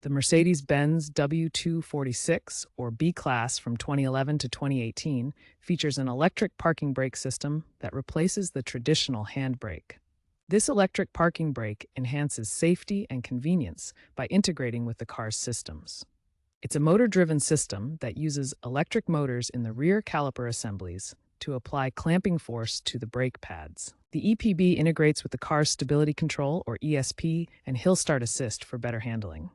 The Mercedes-Benz W246, or B-Class from 2011 to 2018, features an electric parking brake system that replaces the traditional handbrake. This electric parking brake enhances safety and convenience by integrating with the car's systems. It's a motor-driven system that uses electric motors in the rear caliper assemblies to apply clamping force to the brake pads. The EPB integrates with the car's stability control, or ESP, and hill start assist for better handling.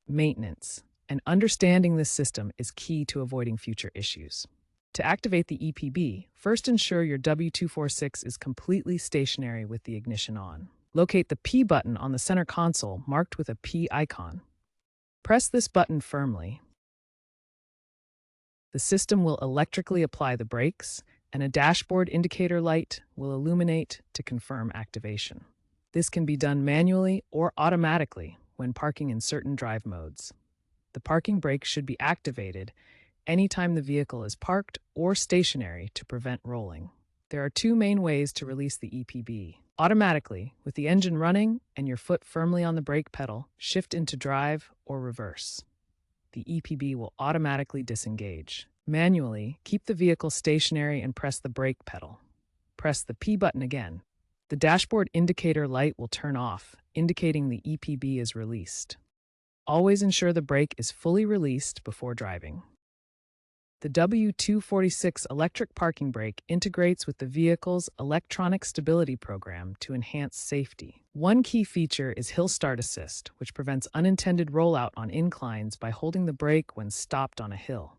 Maintenance and understanding this system is key to avoiding future issues. To activate the EPB, first ensure your W246 is completely stationary with the ignition on. Locate the P button on the center console marked with a P icon. Press this button firmly. The system will electrically apply the brakes, and a dashboard indicator light will illuminate to confirm activation. This can be done manually or automatically when parking in certain drive modes. The parking brake should be activated anytime the vehicle is parked or stationary to prevent rolling. There are two main ways to release the EPB. Automatically, with the engine running and your foot firmly on the brake pedal, shift into drive or reverse. The EPB will automatically disengage. Manually, keep the vehicle stationary and press the brake pedal. Press the P button again. The dashboard indicator light will turn off, indicating the EPB is released. Always ensure the brake is fully released before driving. The W246 electric parking brake integrates with the vehicle's electronic stability program to enhance safety. One key feature is hill start assist, which prevents unintended rollout on inclines by holding the brake when stopped on a hill.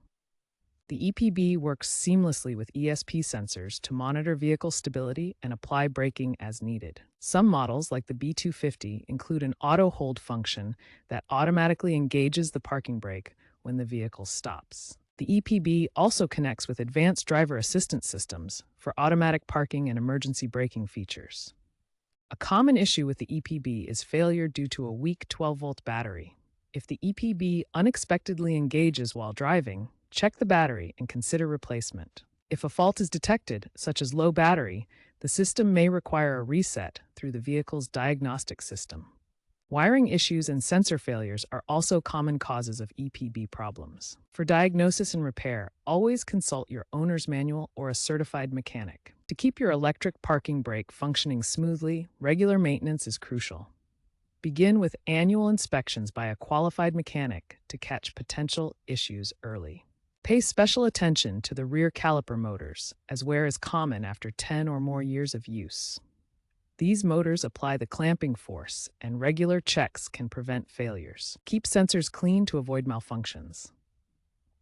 The EPB works seamlessly with ESP sensors to monitor vehicle stability and apply braking as needed. Some models, like the B250, include an auto hold function that automatically engages the parking brake when the vehicle stops. The EPB also connects with advanced driver assistance systems for automatic parking and emergency braking features. A common issue with the EPB is failure due to a weak 12-volt battery. If the EPB unexpectedly engages while driving, check the battery and consider replacement. If a fault is detected, such as low battery, the system may require a reset through the vehicle's diagnostic system. Wiring issues and sensor failures are also common causes of EPB problems. For diagnosis and repair, always consult your owner's manual or a certified mechanic. To keep your electric parking brake functioning smoothly, regular maintenance is crucial. Begin with annual inspections by a qualified mechanic to catch potential issues early. Pay special attention to the rear caliper motors, as wear is common after 10 or more years of use. These motors apply the clamping force, and regular checks can prevent failures. Keep sensors clean to avoid malfunctions.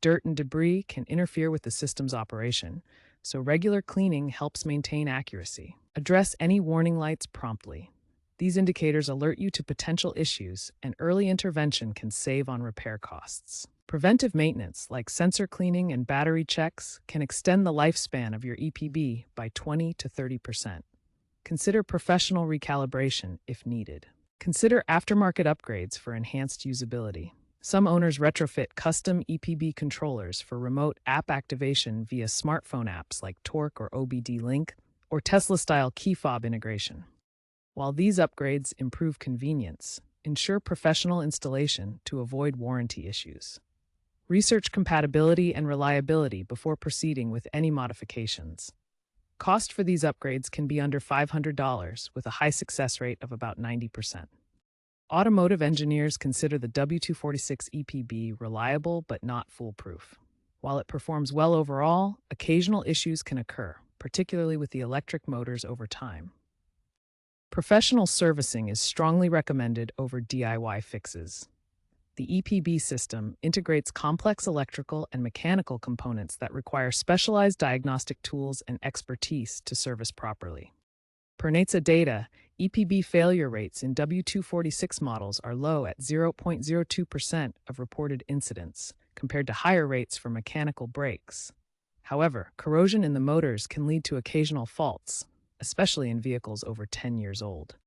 Dirt and debris can interfere with the system's operation, so regular cleaning helps maintain accuracy. Address any warning lights promptly. These indicators alert you to potential issues, and early intervention can save on repair costs. Preventive maintenance, like sensor cleaning and battery checks, can extend the lifespan of your EPB by 20 to 30%. Consider professional recalibration if needed. Consider aftermarket upgrades for enhanced usability. Some owners retrofit custom EPB controllers for remote app activation via smartphone apps like Torque or OBD Link, or Tesla-style key fob integration. While these upgrades improve convenience, ensure professional installation to avoid warranty issues. Research compatibility and reliability before proceeding with any modifications. Cost for these upgrades can be under $500, with a high success rate of about 90%. Automotive engineers consider the W246 EPB reliable but not foolproof. While it performs well overall, occasional issues can occur, particularly with the electric motors over time. Professional servicing is strongly recommended over DIY fixes. The EPB system integrates complex electrical and mechanical components that require specialized diagnostic tools and expertise to service properly. Per NHTSA data, EPB failure rates in W246 models are low at 0.02% of reported incidents, compared to higher rates for mechanical brakes. However, corrosion in the motors can lead to occasional faults, especially in vehicles over 10 years old.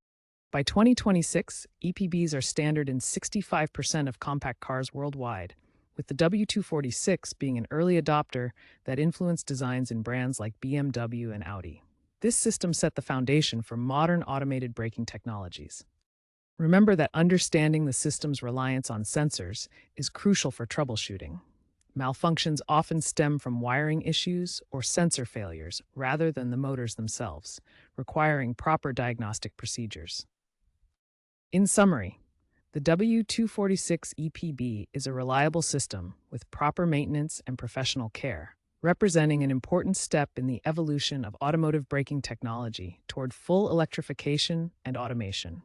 By 2026, EPBs are standard in 65% of compact cars worldwide, with the W246 being an early adopter that influenced designs in brands like BMW and Audi. This system set the foundation for modern automated braking technologies. Remember that understanding the system's reliance on sensors is crucial for troubleshooting. Malfunctions often stem from wiring issues or sensor failures rather than the motors themselves, requiring proper diagnostic procedures. In summary, the W246 EPB is a reliable system with proper maintenance and professional care, representing an important step in the evolution of automotive braking technology toward full electrification and automation.